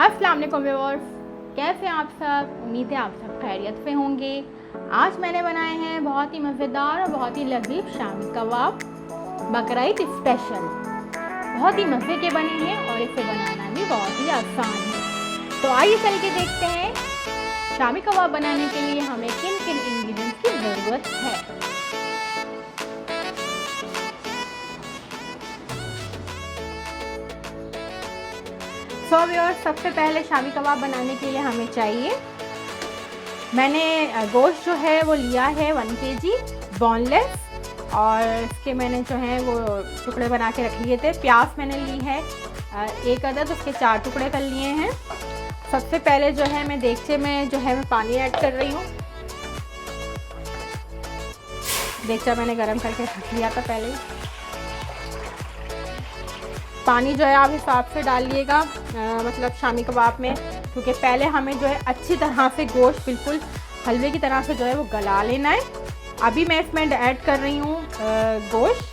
अस्सलाम वालेकुम व्यूअर्स, कैसे हैं आप सब। उम्मीद है आप सब खैरियत से होंगे। आज मैंने बनाए हैं बहुत ही मज़ेदार और बहुत ही लजीज शामी कबाब, बकरा ईद स्पेशल। बहुत ही मज़े के बने हैं और इसे बनाना भी बहुत ही आसान है। तो आइए चल के देखते हैं शामी कबाब बनाने के लिए हमें किन किन इंग्रेडिएंट्स की ज़रूरत है। सो व्यूअर्स, सबसे पहले शामी कबाब बनाने के लिए हमें चाहिए, मैंने गोश्त जो है वो लिया है 1 kg बोनलेस, और इसके मैंने जो है वो टुकड़े बना के रख लिए थे। प्याज मैंने ली है 1 अदद, उसके 4 टुकड़े कर लिए हैं। सबसे पहले जो है मैं देगचे में जो है मैं पानी ऐड कर रही हूँ। देगचा मैंने गरम करके रख लिया था पहले ही। पानी जो है आप हिसाब से डालिएगा, मतलब शामी कबाब में, क्योंकि पहले हमें जो है अच्छी तरह से गोश्त बिल्कुल हलवे की तरह से जो है वो गला लेना है। अभी मैं इसमें ऐड कर रही हूँ गोश्त।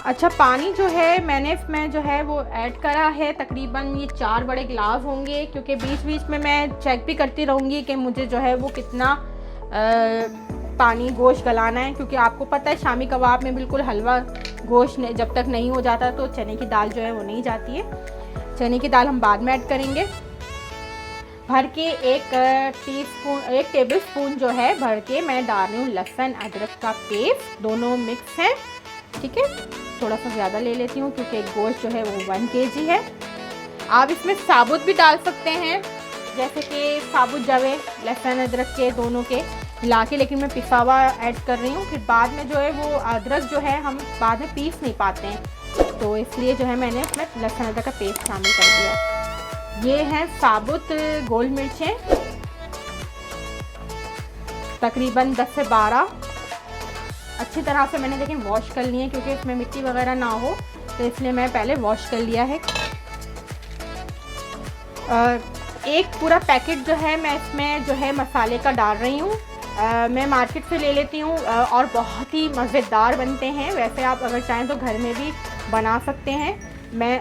अच्छा, पानी जो है मैंने इसमें जो है वो ऐड करा है, तकरीबन ये 4 बड़े गिलास होंगे, क्योंकि बीच बीच में मैं चेक भी करती रहूँगी कि मुझे जो है वो कितना पानी गोश्त गलाना है, क्योंकि आपको पता है शामी कबाब में बिल्कुल हलवा गोश्त जब तक नहीं हो जाता तो चने की दाल जो है वो नहीं जाती है। चने की दाल हम बाद में ऐड करेंगे। भर के 1 टेबल स्पून जो है भर के मैं डाल रही हूँ लहसुन अदरक का पेस्ट, दोनों मिक्स है, ठीक है। थोड़ा सा ज़्यादा ले लेती हूँ क्योंकि गोश्त जो है वो 1 kg है। आप इसमें साबुत भी डाल सकते हैं, जैसे कि साबुत जवे लहसुन अदरक के दोनों के मिला के, लेकिन मैं पिसा हुआ ऐड कर रही हूँ। फिर बाद में जो है वो अदरक जो है हम बाद में पीस नहीं पाते हैं, तो इसलिए जो है मैंने इसमें लहसुन अदरक का पेस्ट शामिल कर दिया। ये है साबुत गोल मिर्चें, तकरीबन 10 से 12। अच्छी तरह से मैंने देखें वॉश कर लिए, क्योंकि इसमें मिट्टी वगैरह ना हो, तो इसलिए मैं पहले वॉश कर लिया है। एक पूरा पैकेट जो है मैं इसमें जो है मसाले का डाल रही हूँ। मैं मार्केट से ले लेती हूँ और बहुत ही मज़ेदार बनते हैं। वैसे आप अगर चाहें तो घर में भी बना सकते हैं। मैं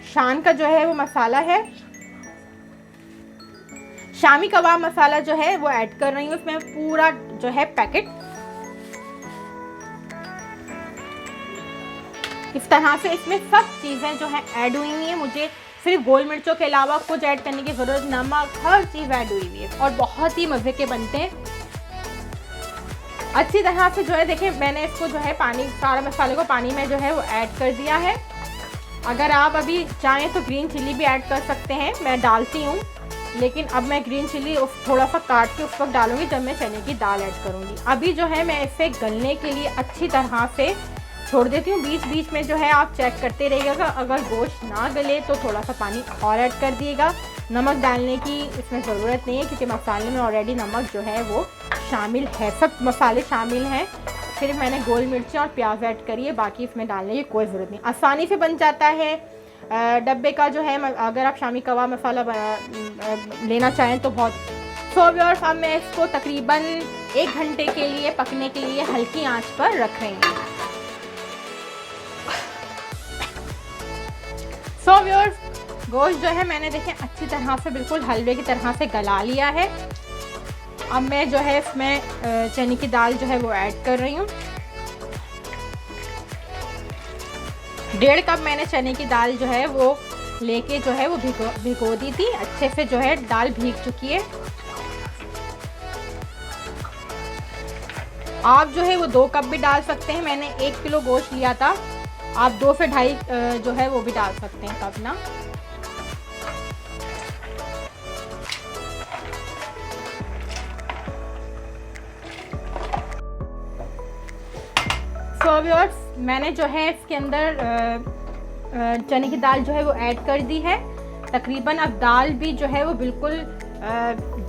शान का जो है वो मसाला है, शामी कबाब मसाला जो है वो ऐड कर रही हूँ इसमें पूरा जो है पैकेट। इस तरह से इसमें सब चीज़ें जो है ऐड हुई हुई हैं। मुझे सिर्फ गोल मिर्चों के अलावा कुछ ऐड करने की ज़रूरत, नमक, हर चीज़ ऐड हुई हुई है और बहुत ही मज़े के बनते हैं। अच्छी तरह से जो है देखें, मैंने इसको जो है पानी, सारा मसाले को पानी में जो है वो ऐड कर दिया है। अगर आप अभी चाहें तो ग्रीन चिली भी ऐड कर सकते हैं, मैं डालती हूँ, लेकिन अब मैं ग्रीन चिली थोड़ा सा काट के उस वक्त डालूँगी जब मैं चने की दाल ऐड करूँगी। अभी जो है मैं इसे गलने के लिए अच्छी तरह से छोड़ देती हूँ। बीच बीच में जो है आप चेक करते रहिएगा, अगर गोश्त ना गले तो थोड़ा सा पानी और ऐड कर दिएगा। नमक डालने की इसमें ज़रूरत नहीं है, क्योंकि मसाले में ऑलरेडी नमक जो है वो शामिल है, सब मसाले शामिल हैं। सिर्फ मैंने गोल मिर्चें और प्याज ऐड करी है, बाकी इसमें डालने की कोई ज़रूरत नहीं, आसानी से बन जाता है। डब्बे का जो है, अगर आप शामी कबाब मसाला लेना चाहें तो बहुत। सो व्यूअर्स, अब मैं इसको तकरीबन 1 घंटे के लिए पकने के लिए हल्की आँच पर रख रही हूँ। सो व्यूअर्स, गोश्त जो है मैंने देखें अच्छी तरह से बिल्कुल हलवे की तरह से गला लिया है। अब मैं जो है इसमें चने की दाल जो है वो ऐड कर रही हूँ। 1.5 कप मैंने चने की दाल जो है वो लेके जो है वो भिगो दी थी। अच्छे से जो है दाल भीग चुकी है। आप जो है वो 2 कप भी डाल सकते हैं, मैंने 1 किलो गोश्त लिया था, आप 2 से 2.5 जो है वो भी डाल सकते हैं कप ना। सो व्यूअर्स, मैंने जो है इसके अंदर चने की दाल जो है वो ऐड कर दी है। तकरीबन अब दाल भी जो है वो बिल्कुल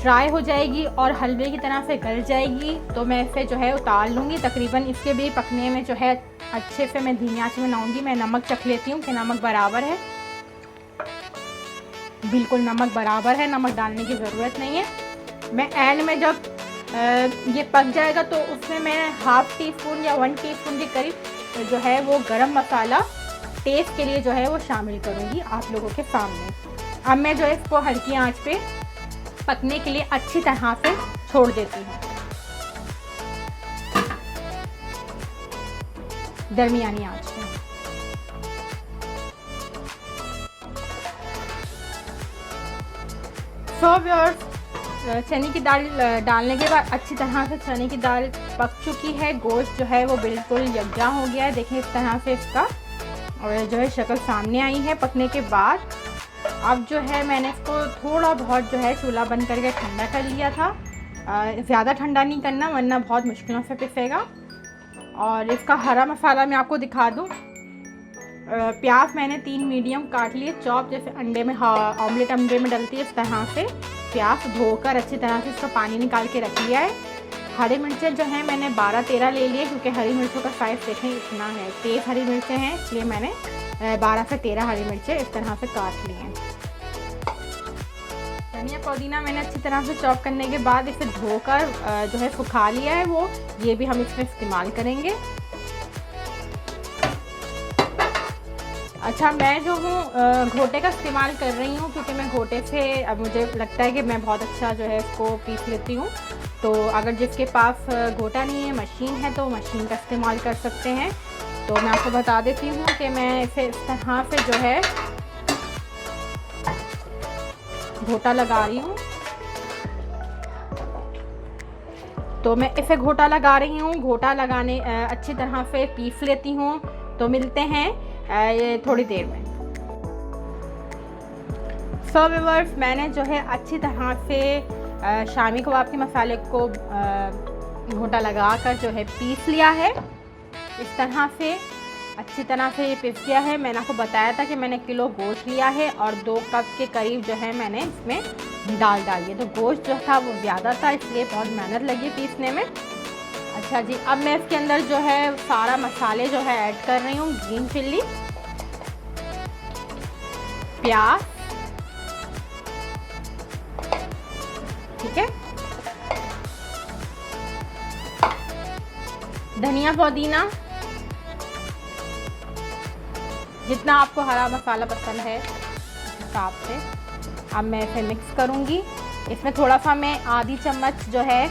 ड्राई हो जाएगी और हलवे की तरह से गल जाएगी, तो मैं इसे जो है उतार लूँगी। तकरीबन इसके भी पकने में जो है अच्छे से मैं धीमी आंच में बनाऊँगी। मैं नमक चख लेती हूँ कि नमक बराबर है। बिल्कुल नमक बराबर है, नमक डालने की ज़रूरत नहीं है। मैं एंड में जब ये पक जाएगा तो उसमें मैं 1/2 टीस्पून या 1 टीस्पून के करीब जो है वो गरम मसाला टेस्ट के लिए जो है वो शामिल करूँगी आप लोगों के सामने। अब मैं जो है इसको हल्की आंच पे पकने के लिए अच्छी तरह से छोड़ देती हूँ, दरमियानी आंच पे। सो व्यूअर्स, चने की दाल डालने के बाद अच्छी तरह से चने की दाल पक चुकी है। गोश्त जो है वो बिल्कुल यकजा हो गया है। देखें इस तरह से इसका और जो है शक्ल सामने आई है पकने के बाद। अब जो है मैंने इसको थोड़ा बहुत जो है चूल्हा बंद करके ठंडा कर लिया था। ज़्यादा ठंडा नहीं करना वरना बहुत मुश्किलों से पिसेगा। और इसका हरा मसाला मैं आपको दिखा दूँ। प्याज मैंने 3 मीडियम काट लिए चॉप, जैसे अंडे में ऑमलेट अंडे में डलती है इस तरह से। प्याज धोकर अच्छी तरह से इसका पानी निकाल के रख लिया है। हरी मिर्चें जो हैं मैंने 12-13 ले लिए, क्योंकि हरी मिर्चों का साइज़ देखें इतना है। तेज़ हरी मिर्चें हैं इसलिए मैंने 12 से 13 हरी मिर्चें इस तरह से काट ली हैं। धनिया पुदीना मैंने अच्छी तरह से चॉप करने के बाद इसे धोकर जो है सुखा लिया है, वो ये भी हम इसमें इस्तेमाल करेंगे। अच्छा, मैं जो हूँ घोटे का इस्तेमाल कर रही हूँ, क्योंकि मैं घोटे से अब मुझे लगता है कि मैं बहुत अच्छा जो है इसको पीस लेती हूँ। तो अगर जिसके पास घोटा नहीं है, मशीन है, तो मशीन का इस्तेमाल कर सकते हैं। तो मैं आपको बता देती हूँ कि मैं इसे इस तरह से जो है घोटा लगा रही हूँ। तो मैं इसे घोटा लगा रही हूँ। घोटा लगाने अच्छी तरह से पीस लेती हूँ। तो मिलते हैं ये थोड़ी देर में। सो व्यूअर्स, मैंने जो है अच्छी तरह से शामी कबाब के मसाले को घोटा लगाकर जो है पीस लिया है। इस तरह से अच्छी तरह से ये पीस लिया है। मैंने आपको बताया था कि मैंने किलो गोश्त लिया है और 2 कप के करीब जो है मैंने इसमें दाल डाली है। तो गोश्त जो था वो ज़्यादा था, इसलिए बहुत मेहनत लगी पीसने में। अच्छा जी, अब मैं इसके अंदर जो है सारा मसाले जो है ऐड कर रही हूँ। ग्रीन चिल्ली, प्याज, ठीक है, धनिया पुदीना, जितना आपको हरा मसाला पसंद है उस हिसाब से। अब मैं इसे मिक्स करूँगी। इसमें थोड़ा सा मैं आधी चम्मच जो है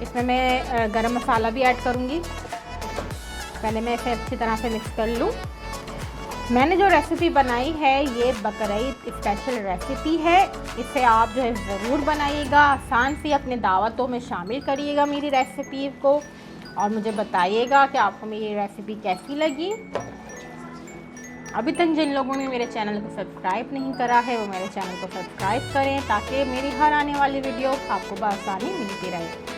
इसमें मैं गरम मसाला भी ऐड करूँगी। पहले मैं इसे अच्छी तरह से मिक्स कर लूँ। मैंने जो रेसिपी बनाई है ये बकरीद स्पेशल रेसिपी है। इसे आप जो है ज़रूर बनाइएगा, आसान सी अपने दावतों में शामिल करिएगा मेरी रेसिपी को, और मुझे बताइएगा कि आपको मेरी रेसिपी कैसी लगी। अभी तक जिन लोगों ने मेरे चैनल को सब्सक्राइब नहीं करा है वो मेरे चैनल को सब्सक्राइब करें, ताकि मेरी हर आने वाली वीडियो आपको बआसानी मिलती रहे।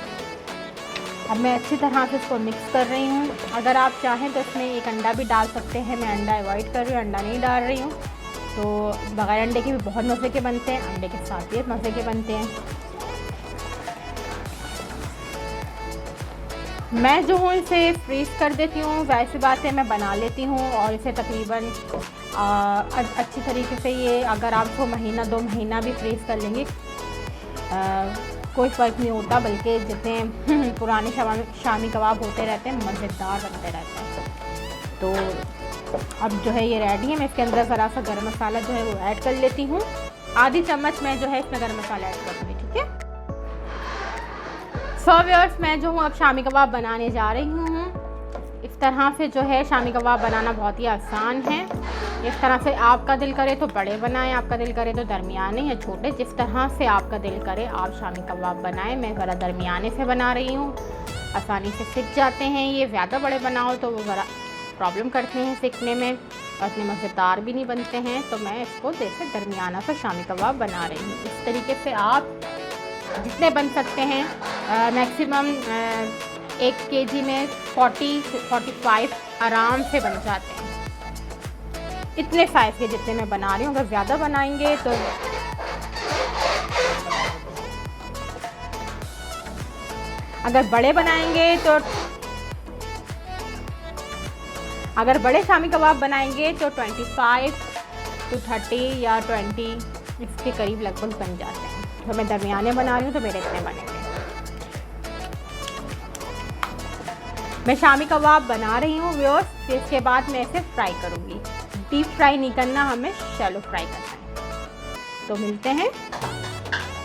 अब मैं अच्छी तरह से इसको मिक्स कर रही हूँ। अगर आप चाहें तो इसमें एक अंडा भी डाल सकते हैं। मैं अंडा अवॉइड कर रही हूँ, अंडा नहीं डाल रही हूँ। तो बगैर अंडे के भी बहुत मज़े के बनते हैं, अंडे के साथ भी मज़े के बनते हैं। मैं जो हूँ इसे फ्रीज़ कर देती हूँ। वैसी बात है, मैं बना लेती हूँ और इसे तकरीबन अच्छी तरीके से ये अगर आपको महीना 2 महीना भी फ्रीज़ कर लेंगे कोई फ़र्क नहीं होता, बल्कि जितने पुराने शामी कबाब होते रहते हैं मज़ेदार बनते रहते हैं। तो अब जो है ये रेडी है। मैं इसके अंदर ज़रा सा गरम मसाला जो है वो ऐड कर लेती हूँ। आधी चम्मच मैं जो है इसमें गरम मसाला ऐड करूँगी, ठीक है। सो व्यूअर्स, मैं जो हूँ अब शामी कबाब बनाने जा रही हूँ। इस तरह से जो है शामी कबाब बनाना बहुत ही आसान है। इस तरह से आपका दिल करे तो बड़े बनाएं, आपका दिल करे तो दरमियाने या छोटे, जिस तरह से आपका दिल करे आप शामी कबाब बनाएं। मैं ज़रा दरमियाने से बना रही हूँ, आसानी से सिक जाते हैं। ये ज़्यादा बड़े बनाओ तो वो ज़रा प्रॉब्लम करते हैं सिकने में और इतने मज़ेदार भी नहीं बनते हैं। तो मैं इसको जैसे दरमियाना सा शामी कबाब बना रही हूँ। इस तरीके से आप जितने बन सकते हैं, मैक्सिमम 1 केजी में 40 से 45 आराम से बन जाते हैं। इतने साइज़ के जितने मैं बना रही हूँ। अगर ज़्यादा बनाएंगे तो अगर बड़े बनाएंगे तो अगर बड़े शामी कबाब बनाएंगे तो 25 to 30 या 20 इसके करीब लगभग बन जाते हैं। तो मैं दरमियाने बना रही हूँ तो मेरे इतने बनेंगे। मैं शामी कबाब बना रही हूँ व्यूअर्स, फिर इसके बाद मैं इसे फ्राई करूँगी। डीप फ्राई नहीं करना, हमें शैलो फ्राई करना है। तो मिलते हैं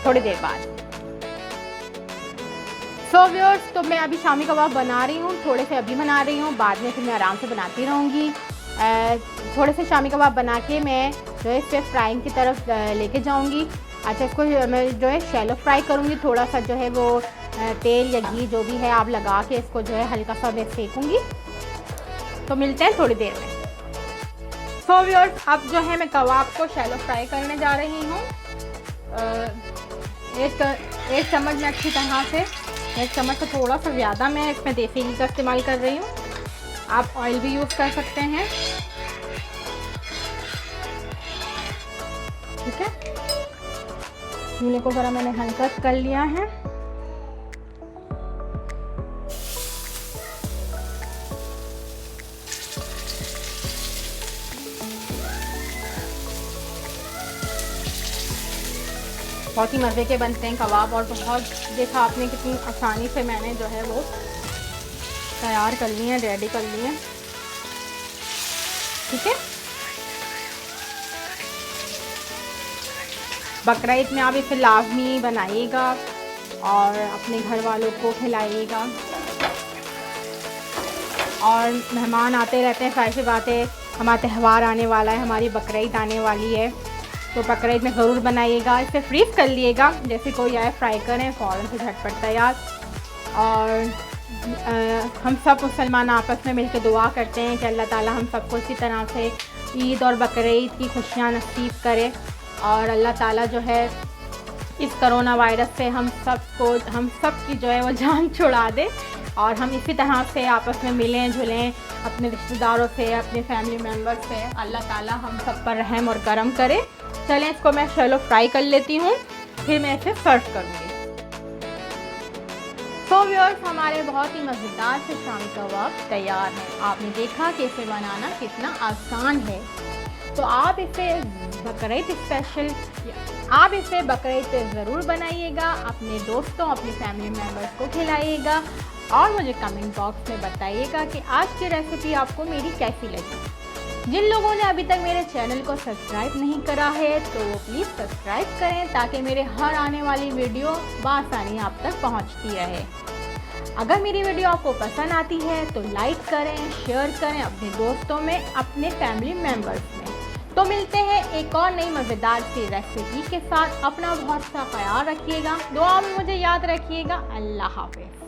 थोड़ी देर बाद। सो व्यूअर्स, तो मैं अभी शामी कबाब बना रही हूँ, थोड़े से अभी बना रही हूँ, बाद में फिर मैं आराम से बनाती रहूँगी। थोड़े से शामी कबाब बना के मैं जो है इसे फ्राइंग की तरफ लेके जाऊँगी। अच्छा, इसको मैं जो है शैलो फ्राई करूँगी, थोड़ा सा जो है वो तेल या घी जो भी है आप लगा के इसको जो है हल्का सा मैं सेकूँगी। तो मिलते हैं थोड़ी देर में। सो व्यूअर्स, अब जो है मैं कबाब को शैलो फ्राई करने जा रही हूँ। एक चम्मच में अच्छी तरह से, एक चम्मच से थोड़ा सा ज़्यादा मैं इसमें देसी घी का इस्तेमाल कर रही हूँ। आप ऑयल भी यूज़ कर सकते हैं, ठीक है। घी को ज़रा मैंने हल्का कर लिया है। बहुत ही मज़े के बनते हैं कबाब, और बहुत देखा आपने कितनी आसानी से मैंने जो है वो तैयार कर लिए हैं, रेडी कर लिए हैं, ठीक है। बकरीद में आप इसे लाजमी बनाइएगा और अपने घर वालों को खिलाइएगा। और मेहमान आते रहते हैं, ज़ाहिर सी बात है, हमारा त्यौहार आने वाला है, हमारी बकरीद आने वाली है, तो बकरीद में ज़रूर बनाइएगा। इसे फ्रीज़ कर लिएगा, जैसे कोई आए फ्राई करें, फ़ौरन से झटपट तैयार। और हम सब मुसलमान आपस में मिलकर दुआ करते हैं कि अल्लाह ताला हम सबको इसी तरह से ईद और बकरीद की खुशियाँ नसीब करे, और अल्लाह ताला जो है इस करोना वायरस से हम सब की जो है वो जान छुड़ा दे, और हम इसी तरह से आपस में मिलें जुलें अपने रिश्तेदारों से, अपने फैमिली मेम्बर्स से। अल्लाह ताला हम सब पर रहम और करम करे। चलें, इसको मैं शैलो फ्राई कर लेती हूँ, फिर मैं इसे सर्व करूँगी। तो व्यूअर्स, हमारे बहुत ही मज़ेदार से शामी कबाब तैयार हैं। आपने देखा कि इसे बनाना कितना आसान है। तो आप इसे बकरीद स्पेशल, आप इसे बकरीद पे ज़रूर बनाइएगा, अपने दोस्तों, अपने फैमिली मेम्बर्स को खिलाइएगा, और मुझे कमेंट बॉक्स में बताइएगा कि आज की रेसिपी आपको मेरी कैसी लगी। जिन लोगों ने अभी तक मेरे चैनल को सब्सक्राइब नहीं करा है तो वो प्लीज़ सब्सक्राइब करें, ताकि मेरे हर आने वाली वीडियो बआसानी आप तक पहुंचती रहे। अगर मेरी वीडियो आपको पसंद आती है तो लाइक करें, शेयर करें अपने दोस्तों में, अपने फैमिली मेम्बर्स में। तो मिलते हैं एक और नई मज़ेदार सी रेसिपी के साथ। अपना बहुत सा ख्याल रखिएगा, दुआ में मुझे याद रखिएगा। अल्लाह हाफ़िज़।